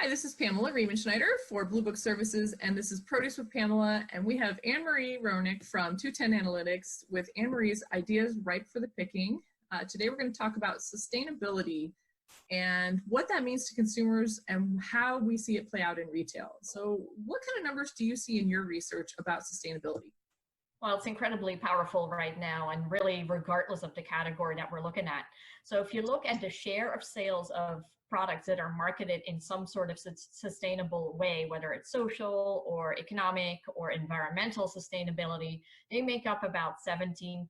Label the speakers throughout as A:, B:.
A: Hi, this is Pamela Riemenschneider for Blue Book Services, and this is Produce with Pamela, and we have Anne-Marie Ronick from 210 Analytics with Anne-Marie's Ideas Ripe for the Picking. Today we're going to talk about sustainability and what that means to consumers and how we see it play out in retail. So what kind of numbers do you see in your research about sustainability?
B: Well, it's incredibly powerful right now, and really regardless of the category that we're looking at. So if you look at the share of sales of products that are marketed in some sort of sustainable way, whether it's social or economic or environmental sustainability, they make up about 17%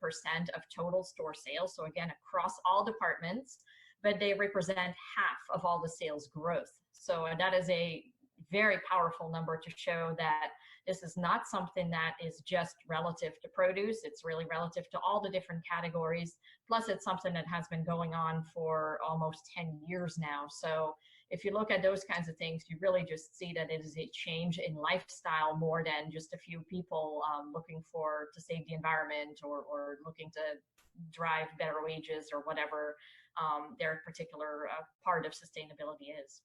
B: of total store sales. So again, across all departments, but they represent half of all the sales growth. So that is a very powerful number to show that this is not something that is just relative to produce. It's really relative to all the different categories. Plus, it's something that has been going on for almost 10 years now. So if you look at those kinds of things, you really just see that it is a change in lifestyle more than just a few people looking to save the environment or looking to drive better wages or whatever their particular part of sustainability is.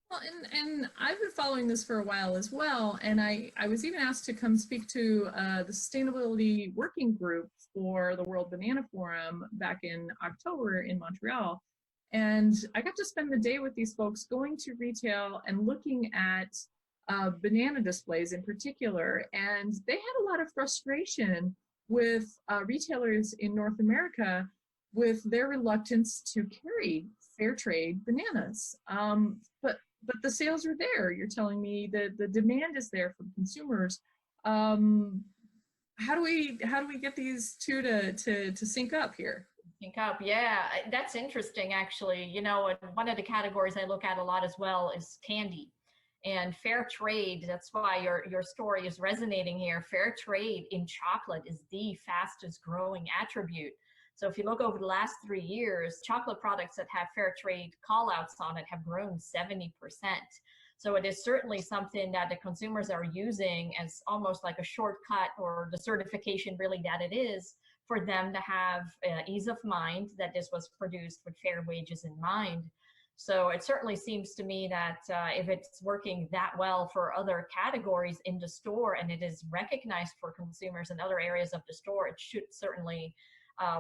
A: Well, and I've been following this for a while as well, and I was even asked to come speak to the Sustainability Working Group for the World Banana Forum back in October in Montreal. And I got to spend the day with these folks going to retail and looking at banana displays in particular, and they had a lot of frustration with retailers in North America with their reluctance to carry fair trade bananas. But the sales are there. You're telling me that the demand is there from consumers. How do we get these two to sync up here?
B: Sync up, yeah, that's interesting actually. You know, one of the categories I look at a lot as well is candy. And fair trade, that's why your story is resonating here. Fair trade in chocolate is the fastest growing attribute. So if you look over the last 3 years, chocolate products that have fair trade call-outs on it have grown 70%. So it is certainly something that the consumers are using as almost like a shortcut, or the certification really that it is, for them to have ease of mind that this was produced with fair wages in mind. So it certainly seems to me that if it's working that well for other categories in the store and it is recognized for consumers in other areas of the store, it should certainly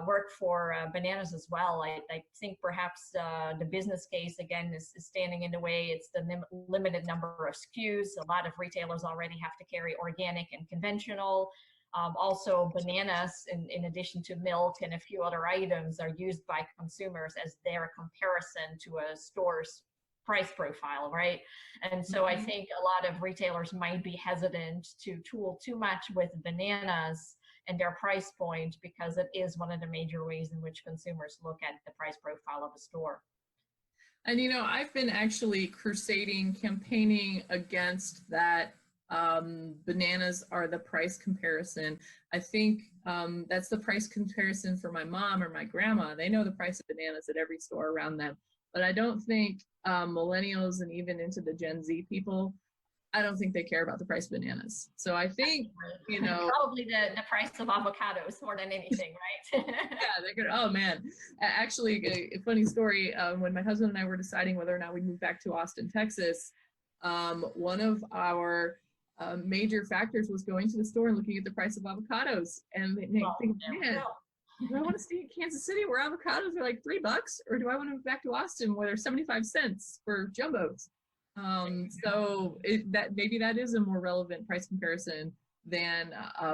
B: work for bananas as well. I think perhaps the business case, again, is standing in the way. It's the limited number of SKUs. A lot of retailers already have to carry organic and conventional. Also, bananas, in addition to milk and a few other items, are used by consumers as their comparison to a store's price profile, right? And so I think a lot of retailers might be hesitant to tool too much with bananas and their price point, because it is one of the major ways in which consumers look at the price profile of a store.
A: And you know, I've been actually campaigning against that. Bananas are the price comparison. I think that's the price comparison for my mom or my grandma. They know the price of bananas at every store around them. But I don't think millennials and even into the Gen Z people, I don't think they care about the price of bananas. So I think, you know,
B: probably the price of avocados more than anything, right?
A: Yeah, they're good. Oh man, actually, a funny story. When my husband and I were deciding whether or not we'd move back to Austin, Texas, one of our major factors was going to the store and looking at the price of avocados, and they think, man, do I want to stay in Kansas City where avocados are like $3, or do I want to move back to Austin where they're 75 cents for jumbos? So maybe that is a more relevant price comparison than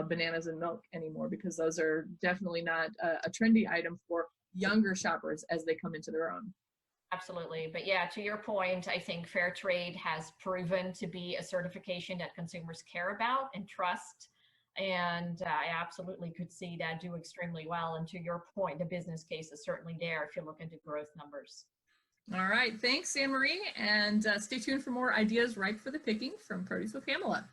A: bananas and milk anymore, because those are definitely not a trendy item for younger shoppers as they come into their own.
B: Absolutely. But yeah, to your point, I think fair trade has proven to be a certification that consumers care about and trust. And I absolutely could see that do extremely well. And to your point, the business case is certainly there if you look into growth numbers.
A: All right. Thanks, Anne-Marie. And stay tuned for more ideas ripe for the picking from Produce with Pamela.